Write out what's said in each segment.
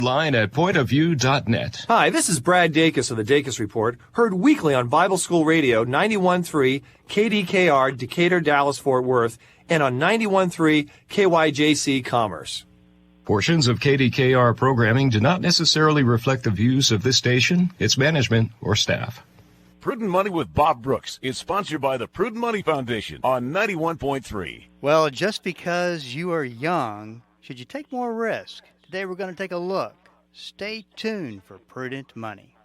Line at pointofview.net. Hi, this is Brad Dacus of the Dacus Report, heard weekly on Bible School Radio 91.3 KDKR Decatur, Dallas, Fort Worth, and on 91.3 KYJC Commerce. Portions of KDKR programming do not necessarily reflect the views of this station, its management, or staff. Prudent Money with Bob Brooks is sponsored by the Prudent Money Foundation on 91.3. Well, just because you are young, should you take more risk? Today we're going to take a look. Stay tuned for Prudent Money.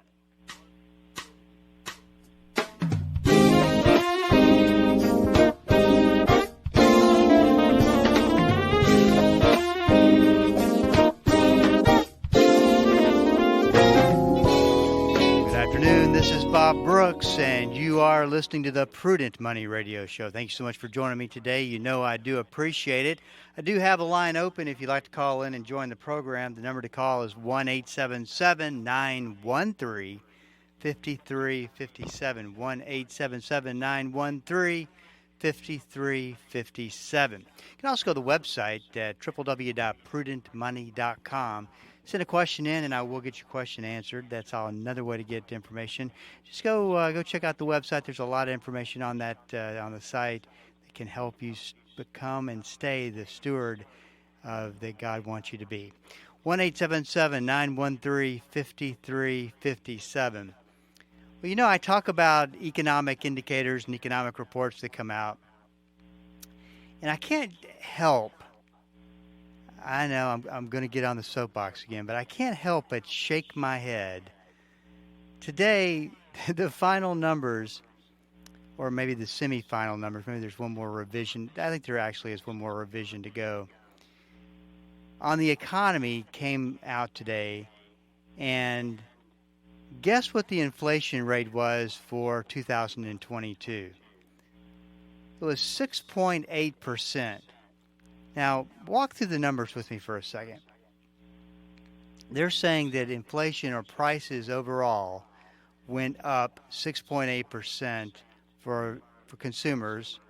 This is Bob Brooks, and you are listening to the Prudent Money Radio Show. Thank you so much for joining me today. You know I do appreciate it. I do have a line open if you'd like to call in and join the program. The number to call is 1-877-913-5357, 1-877-913-5357. You can also go to the website at www.prudentmoney.com. Send a question in, and I will get your question answered. That's another way to get information. Just go check out the website. There's a lot of information on that on the site that can help you become and stay the steward that God wants you to be. 1-877-913-5357. Well, you know, I talk about economic indicators and economic reports that come out, and I can't help. I know I'm going to get on the soapbox again, but I can't help but shake my head. Today, the final numbers, or maybe the semi-final numbers, maybe there's one more revision. I think there actually is one more revision to go. On the economy came out today, and guess what the inflation rate was for 2022? It was 6.8%. Now, walk through the numbers with me for a second. They're saying that inflation or prices overall went up 6.8% for consumers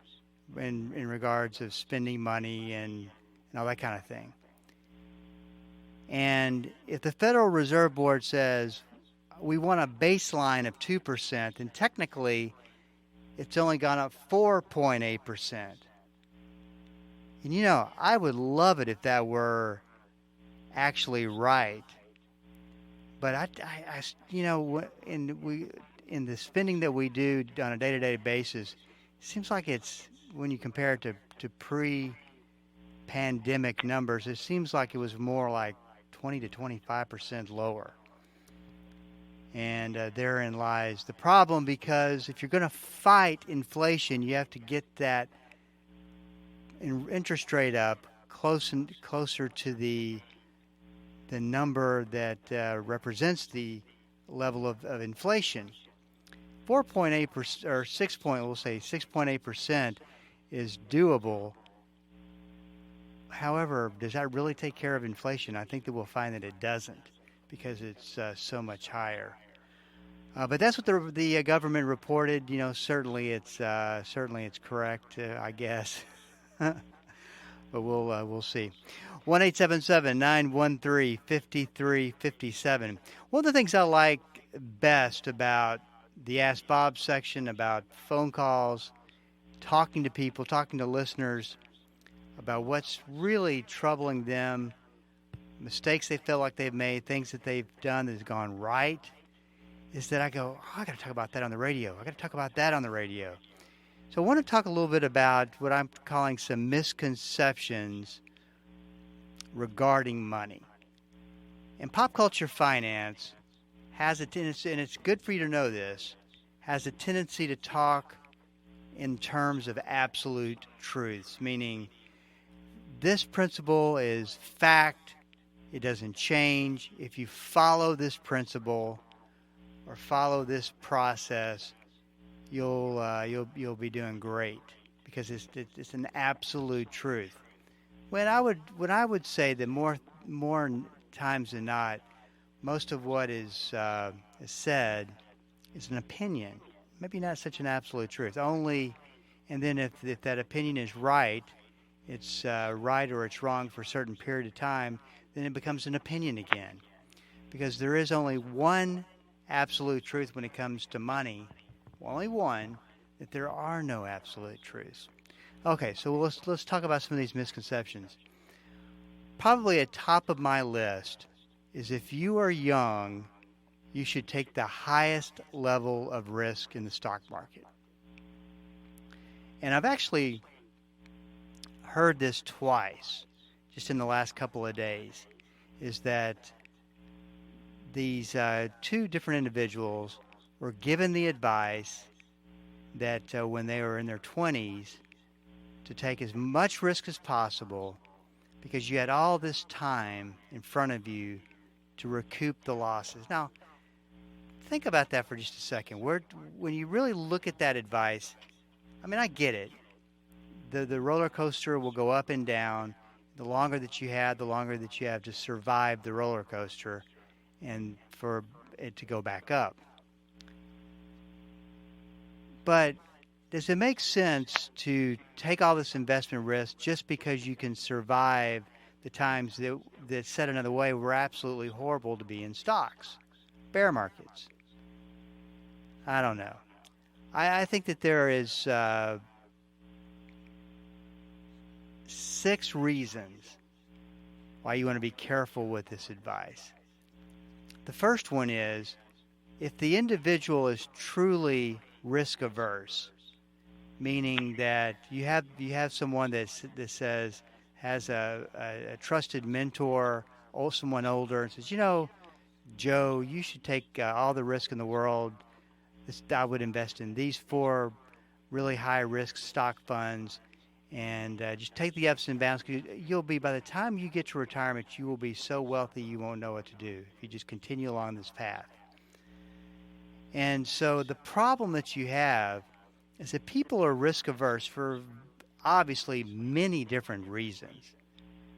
in regards of spending money and all that kind of thing. And if the Federal Reserve Board says we want a baseline of 2%, then technically it's only gone up 4.8%. And you know, I would love it if that were actually right. But I you know, in the spending that we do on a day-to-day basis, it seems like it's, when you compare it to pre-pandemic numbers, it seems like it was more like 20 to 25% lower. And therein lies the problem, because if you're going to fight inflation, you have to get that interest rate up closer to the number that represents the level of inflation. 4.8% or 6.8% is doable. However, does that really take care of inflation? I think that we'll find that it doesn't, because it's so much higher. But that's what the government reported. You know, certainly it's correct, I guess. But we'll see. 1-877-913-5357. One of the things I like best about the Ask Bob section, about phone calls, talking to people, talking to listeners about what's really troubling them, mistakes they feel like they've made, things that they've done that has gone right, is that I go, I got to talk about that on the radio. I got to talk about that on the radio. So I want to talk a little bit about what I'm calling some misconceptions regarding money. And pop culture finance has a tendency, and it's good for you to know this, has a tendency to talk in terms of absolute truths, meaning this principle is fact, it doesn't change. If you follow this principle or follow this process, you'll be doing great, because it's an absolute truth. When I would say that more times than not, most of what is said is an opinion, maybe not such an absolute truth. Only, and then if that opinion is right, it's right or it's wrong for a certain period of time, then it becomes an opinion again. because there is only one absolute truth when it comes to money, only one, that there are no absolute truths. Okay, so let's talk about some of these misconceptions. Probably at top of my list is if you are young, you should take the highest level of risk in the stock market. And I've actually heard this twice just in the last couple of days, is that these two different individuals were given the advice that when they were in their 20s to take as much risk as possible because you had all this time in front of you to recoup the losses. Now, think about that for just a second. When you really look at that advice, I mean, I get it. The roller coaster will go up and down. The longer that you have to survive the roller coaster and for it to go back up. But does it make sense to take all this investment risk just because you can survive the times that, said another way, were absolutely horrible to be in stocks, bear markets? I don't know. I think that there is 6 reasons why you want to be careful with this advice. The first one is if the individual is truly risk averse, meaning that you have someone that says has a trusted mentor or someone older and says, Joe, you should take all the risk in the world. I would invest in these 4 really high risk stock funds and just take the ups and downs. You'll be, by the time you get to retirement, you will be so wealthy you won't know what to do if you just continue along this path. And so the problem that you have is that people are risk averse for obviously many different reasons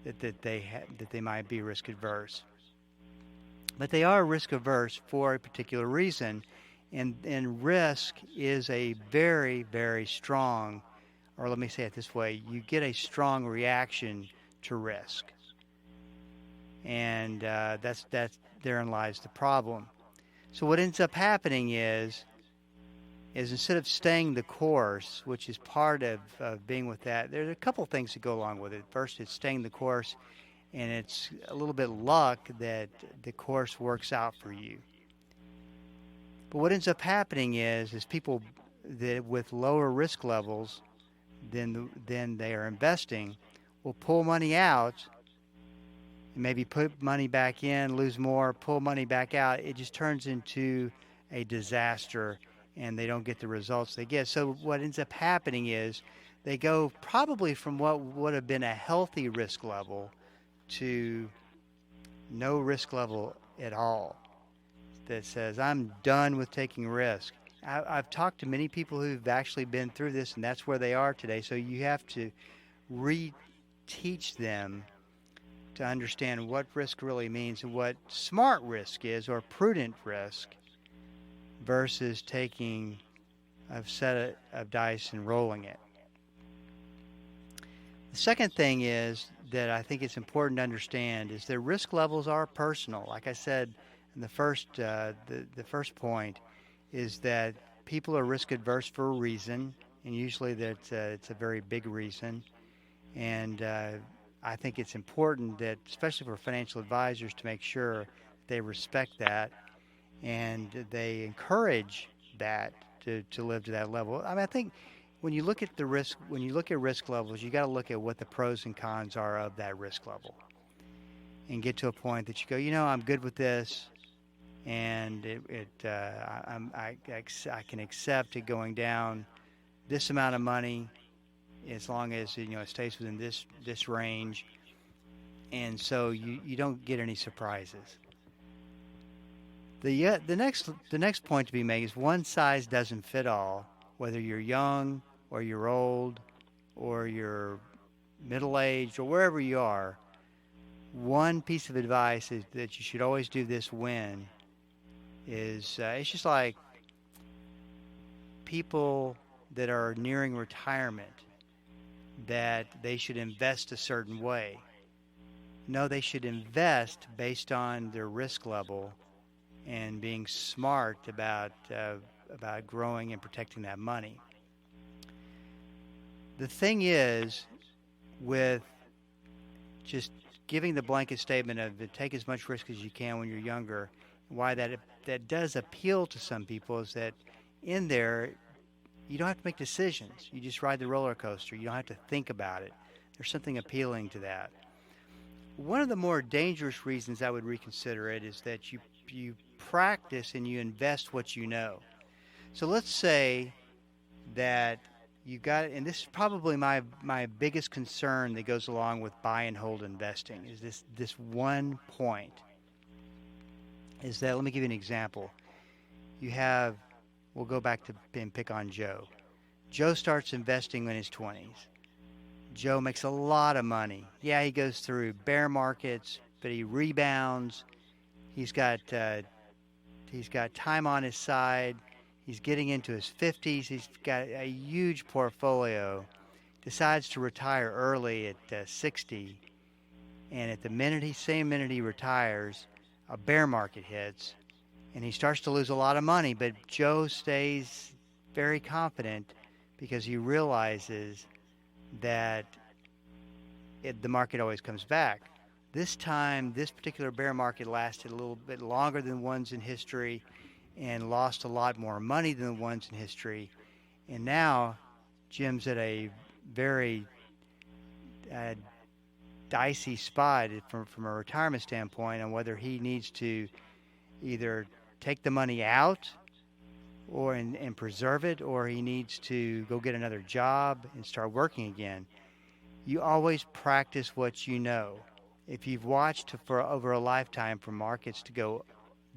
that they might be risk adverse. But they are risk averse for a particular reason, and risk is a very, very strong, or let me say it this way, you get a strong reaction to risk. And that's therein lies the problem. So what ends up happening is instead of staying the course, which is part of being with that, there's a couple things that go along with it. First, it's staying the course, and it's a little bit luck that the course works out for you. But what ends up happening is people that with lower risk levels than they are investing will pull money out and maybe put money back in, lose more, pull money back out. It just turns into a disaster, and they don't get the results they get. So what ends up happening is they go probably from what would have been a healthy risk level to no risk level at all, that says, I'm done with taking risk. I've talked to many people who've actually been through this, and that's where they are today. So you have to reteach them to understand what risk really means and what smart risk is, or prudent risk, versus taking a set of dice and rolling it. The second thing is that I think it's important to understand is that risk levels are personal. Like I said in the first point, is that people are risk adverse for a reason, and usually it's a very big reason. And I think it's important that, especially for financial advisors, to make sure they respect that and they encourage that to live to that level. I mean, I think when you look at risk levels, you got to look at what the pros and cons are of that risk level, and get to a point that you go, I'm good with this, and I can accept it going down this amount of money as long as it stays within this range, and so you don't get any surprises. The next point to be made is one size doesn't fit all. Whether you're young or you're old or you're middle-aged or wherever you are, one piece of advice is that you should always do this when is it's just like people that are nearing retirement, that they should invest a certain way. No, they should invest based on their risk level and being smart about growing and protecting that money. The thing is, with just giving the blanket statement of take as much risk as you can when you're younger, why that does appeal to some people is that in there, you don't have to make decisions. You just ride the roller coaster. You don't have to think about it. There's something appealing to that. One of the more dangerous reasons I would reconsider it is that you practice and you invest what you know. So let's say that you got, and this is probably my biggest concern that goes along with buy and hold investing, is this one point, is that, let me give you an example. You have, we'll go back to and pick on Joe. Joe starts investing in his 20s. Joe makes a lot of money. Yeah, he goes through bear markets, but he rebounds. He's got time on his side. He's getting into his 50s. He's got a huge portfolio. Decides to retire early at 60. And at the same minute he retires, a bear market hits. And he starts to lose a lot of money. But Joe stays very confident because he realizes that the market always comes back. This time, this particular bear market lasted a little bit longer than ones in history and lost a lot more money than the ones in history. And now Jim's at a very dicey spot from a retirement standpoint on whether he needs to either take the money out and preserve it, or he needs to go get another job and start working again. You always practice what you know. If you've watched for over a lifetime for markets to go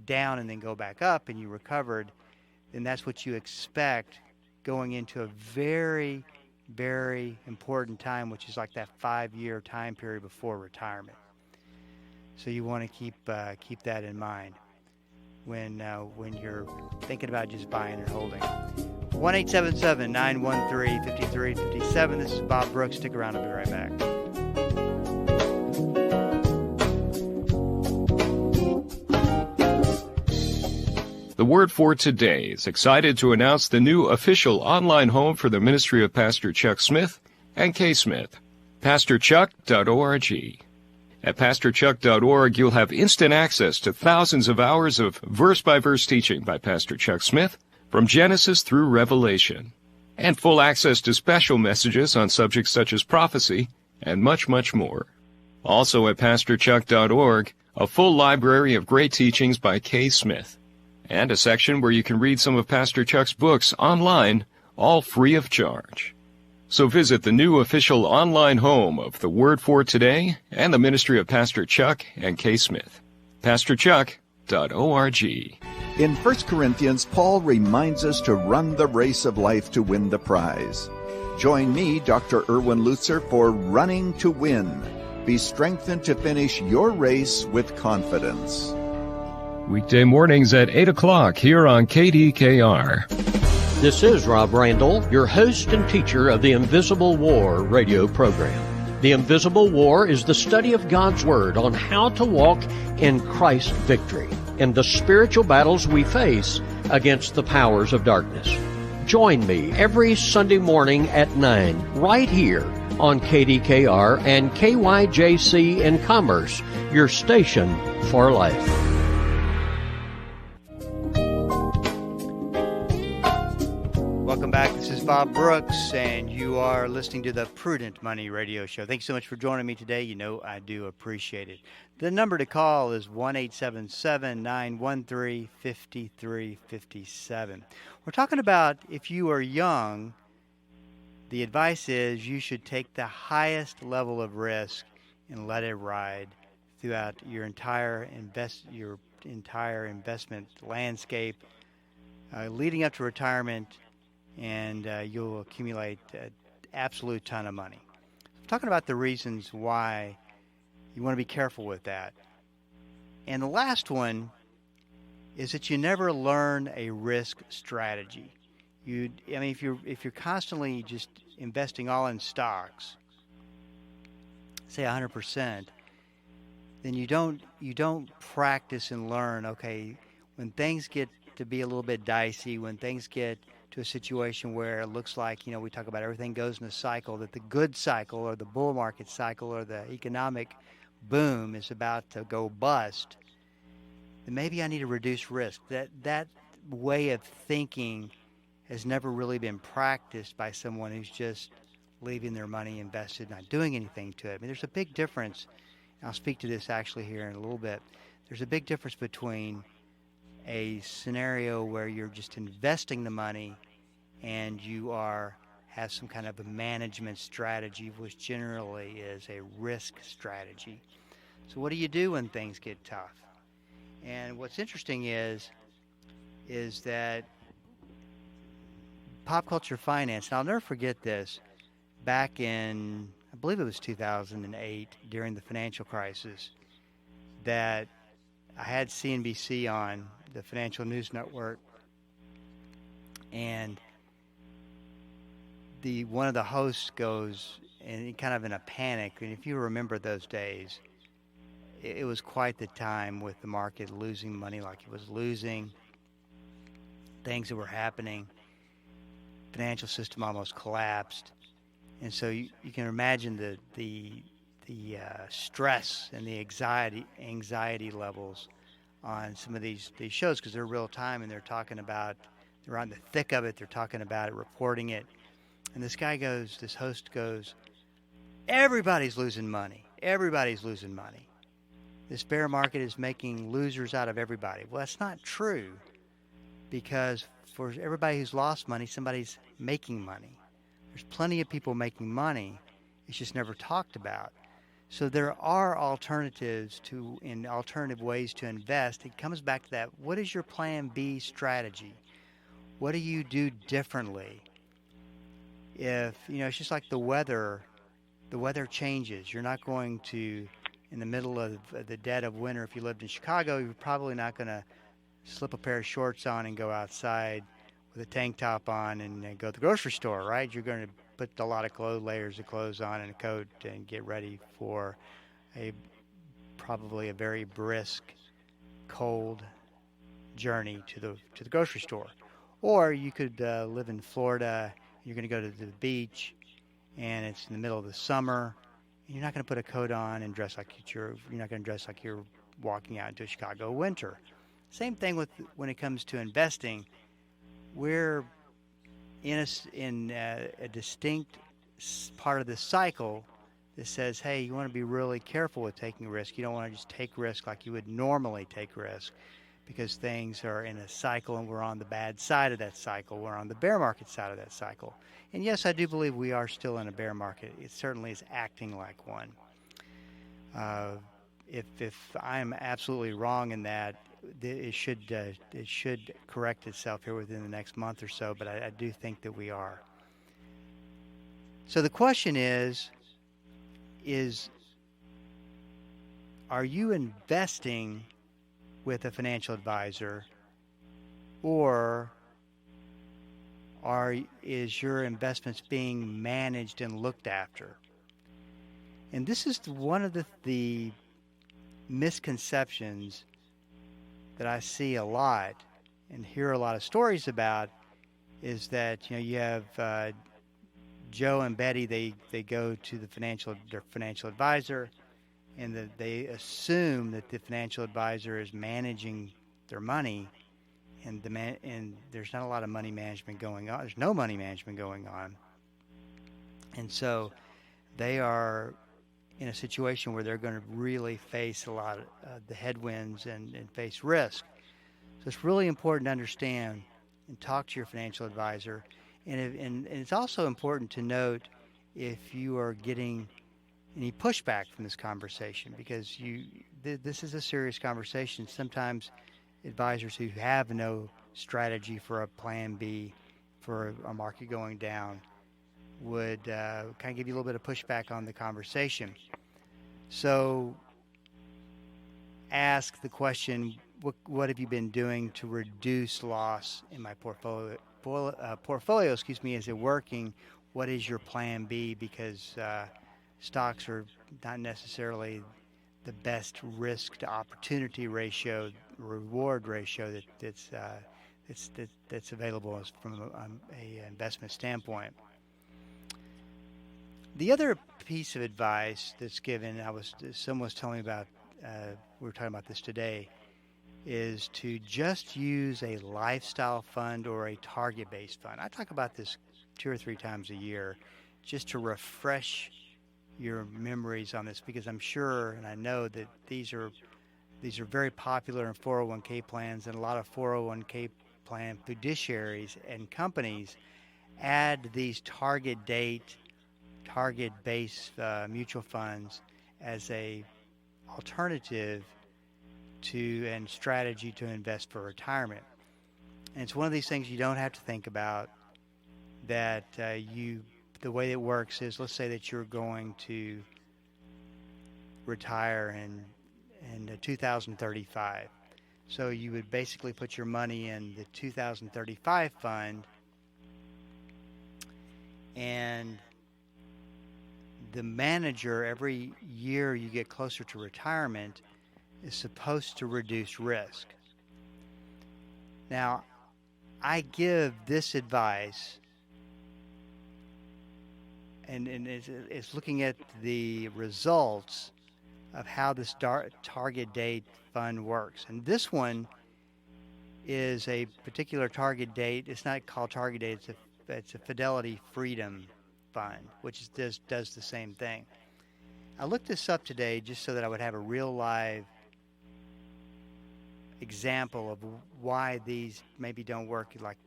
down and then go back up and you recovered, then that's what you expect going into a very, very important time, which is like that 5-year time period before retirement. So you want to keep that in mind when you're thinking about just buying and holding. 1-877-913-5357. This is Bob Brooks. Stick around. I'll be right back. The Word for Today is excited to announce the new official online home for the ministry of Pastor Chuck Smith and Kay Smith, pastorchuck.org. At pastorchuck.org, you'll have instant access to thousands of hours of verse-by-verse teaching by Pastor Chuck Smith from Genesis through Revelation, and full access to special messages on subjects such as prophecy and much, much more. Also at pastorchuck.org, a full library of great teachings by Kay Smith, and a section where you can read some of Pastor Chuck's books online, all free of charge. So visit the new official online home of the Word for Today and the ministry of Pastor Chuck and Kay Smith, pastorchuck.org. In 1 Corinthians, Paul reminds us to run the race of life to win the prize. Join me, Dr. Erwin Lutzer, for Running to Win. Be strengthened to finish your race with confidence. Weekday mornings at 8 o'clock here on KDKR. This is Rob Randall, your host and teacher of the Invisible War radio program. The Invisible War is the study of God's Word on how to walk in Christ's victory in the spiritual battles we face against the powers of darkness. Join me every Sunday morning at 9 right here on KDKR and KYJC in Commerce, your station for life. Welcome back. This is Bob Brooks, and you are listening to the Prudent Money Radio Show. Thanks so much for joining me today. You know I do appreciate it. The number to call is 1-877-913-5357. We're talking about if you are young, the advice is you should take the highest level of risk and let it ride throughout your entire investment landscape, leading up to retirement, and you'll accumulate an absolute ton of money. I'm talking about the reasons why you want to be careful with that. And the last one is that you never learn a risk strategy. If you're constantly just investing all in stocks, say 100%, then you don't practice and learn. Okay, when things get to be a little bit dicey, when things get to a situation where it looks like, we talk about everything goes in a cycle, that the good cycle or the bull market cycle or the economic boom is about to go bust, then maybe I need to reduce risk. That way of thinking has never really been practiced by someone who's just leaving their money invested, not doing anything to it. I mean, there's a big difference. I'll speak to this actually here in a little bit. There's a big difference between a scenario where you're just investing the money and you have some kind of a management strategy, which generally is a risk strategy. So what do you do when things get tough? And what's interesting is that pop culture finance, and I'll never forget this, back in, I believe it was 2008, during the financial crisis, that I had CNBC on, the Financial News Network, and one of the hosts goes, and kind of in a panic, and if you remember those days, it was quite the time with the market losing money like it was losing, things that were happening, financial system almost collapsed, and so you can imagine the stress and the anxiety levels on some of these shows, because they're real time and they're on the thick of it, they're talking about it, reporting it. And this host goes, everybody's losing money. This bear market is making losers out of everybody. Well, that's not true, because for everybody who's lost money, somebody's making money. There's plenty of people making money. It's just never talked about. So there are alternative ways to invest. It comes back to that. What is your plan B strategy? What do you do differently? If, it's just like the weather changes. You're not going to, in the middle of the dead of winter, if you lived in Chicago, you're probably not going to slip a pair of shorts on and go outside with a tank top on and go to the grocery store, right? You're going to put a lot of layers of clothes on and a coat and get ready for probably a very brisk, cold journey to the grocery store. Or you could live in Florida. You're going to go to the beach, and it's in the middle of the summer. And you're not going to put a coat on and dress like you're not going to dress like you're walking out into a Chicago winter. Same thing when it comes to investing. We're in a distinct part of the cycle that says, hey, you want to be really careful with taking risk. You don't want to just take risk like you would normally take risk, because things are in a cycle and we're on the bad side of that cycle. We're on the bear market side of that cycle. And yes, I do believe we are still in a bear market. It certainly is acting like one. If I'm absolutely wrong in that, it should correct itself here within the next month or so, but I do think that we are. So the question is are you investing with a financial advisor, or is your investments being managed and looked after? And this is one of the misconceptions that I see a lot and hear a lot of stories about, is that you have Joe and Betty, they go to their financial advisor, and that they assume that the financial advisor is managing their money, and there's not a lot of money management going on. There's no money management going on, and so they are in a situation where they're going to really face a lot of the headwinds and face risk. So it's really important to understand and talk to your financial advisor. And it's also important to note if you are getting any pushback from this conversation, because this is a serious conversation. Sometimes advisors who have no strategy for a plan B for a market going down would kind of give you a little bit of pushback on the conversation. So ask the question, what have you been doing to reduce loss in my portfolio? Is it working? What is your plan B? Because stocks are not necessarily the best risk to opportunity ratio, reward ratio that's available from a investment standpoint. The other piece of advice that's given, someone was telling me about, we were talking about this today, is to just use a lifestyle fund or a target-based fund. I talk about this 2 or 3 times a year just to refresh your memories on this, because I'm sure and I know that these are very popular in 401k plans, and a lot of 401k plan fiduciaries and companies add these target-based mutual funds as a alternative to and strategy to invest for retirement. And it's one of these things you don't have to think about, that the way it works is, let's say that you're going to retire in 2035. So you would basically put your money in the 2035 fund, and the manager, every year you get closer to retirement, is supposed to reduce risk. Now, I give this advice, and it's looking at the results of how this target date fund works. And this one is a particular target date. It's not called target date. It's a Fidelity Freedom Fund, which does the same thing. I looked this up today just so that I would have a real live example of why these maybe don't work like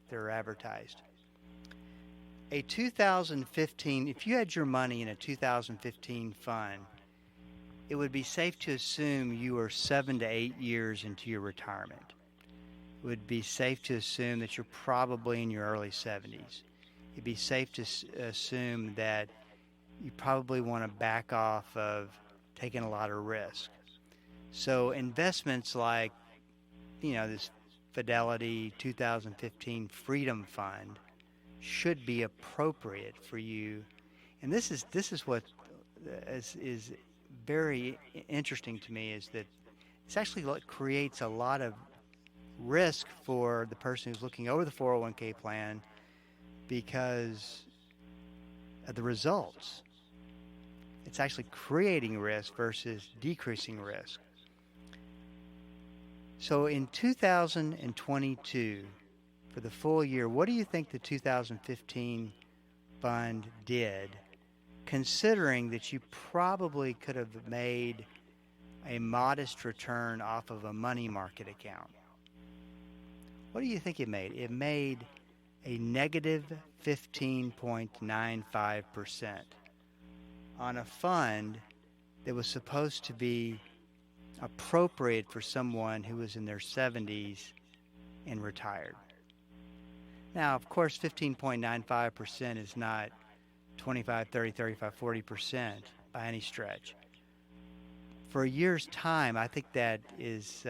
they're advertised. A 2015, if you had your money in a 2015 fund, it would be safe to assume you are 7 to 8 years into your retirement. It would be safe to assume that you're probably in your early 70s. It'd be safe to assume that you probably want to back off of taking a lot of risk. So investments like, this Fidelity 2015 Freedom Fund should be appropriate for you. And this is what is very interesting to me, is that it's actually what creates a lot of risk for the person who's looking over the 401k plan, because of the results. It's actually creating risk versus decreasing risk. So in 2022, for the full year, what do you think the 2015 fund did, considering that you probably could have made a modest return off of a money market account? What do you think it made? It made a negative 15.95% on a fund that was supposed to be appropriate for someone who was in their 70s and retired. Now, of course, 15.95% is not 25, 30, 35, 40% by any stretch. For a year's time, I think that is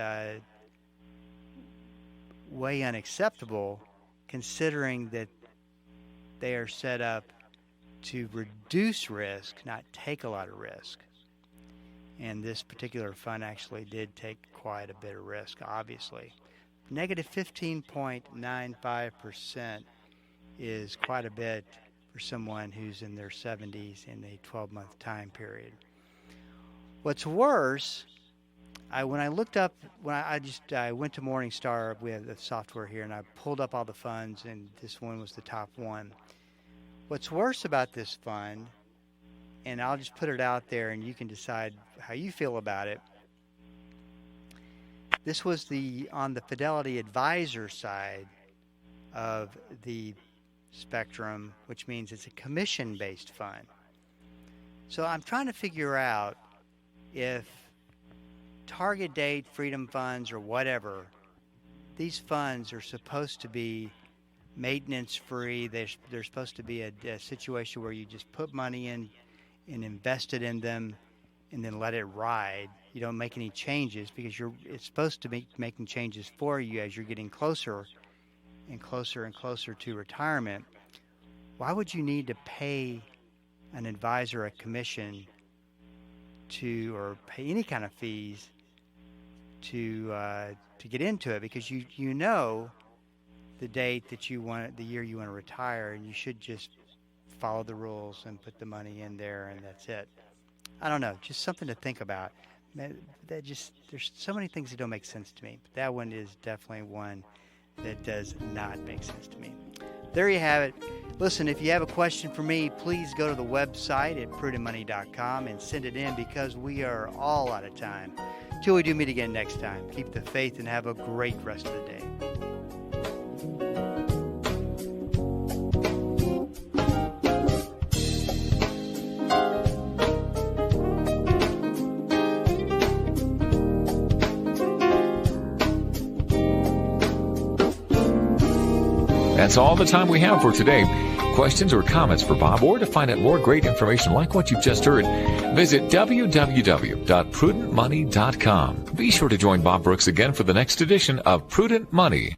way unacceptable, considering that they are set up to reduce risk, not take a lot of risk. And this particular fund actually did take quite a bit of risk, obviously. Negative 15.95% is quite a bit for someone who's in their 70s in a 12-month time period. What's worse, when I went to Morningstar, we have the software here, and I pulled up all the funds, and this one was the top one. What's worse about this fund, and I'll just put it out there and you can decide how you feel about it. This was on the Fidelity Advisor side of the spectrum, which means it's a commission-based fund. So I'm trying to figure out if target date freedom funds or whatever, these funds are supposed to be maintenance free. They're supposed to be a situation where you just put money in and invest it in them and then let it ride. You don't make any changes, because it's supposed to be making changes for you as you're getting closer and closer and closer to retirement. Why would you need to pay an advisor a commission or pay any kind of fees to get into it, because you know the date that you want, the year you want to retire, and you should just follow the rules and put the money in there, and that's it. I don't know, just something to think about. There's so many things that don't make sense to me, but that one is definitely one that does not make sense to me. There you have it. Listen, if you have a question for me, please go to the website at prudentmoney.com and send it in, because we are all out of time. Till we do meet again next time, keep the faith and have a great rest of the day. That's all the time we have for today. Questions or comments for Bob, or to find out more great information like what you've just heard, visit www.prudentmoney.com. Be sure to join Bob Brooks again for the next edition of Prudent Money.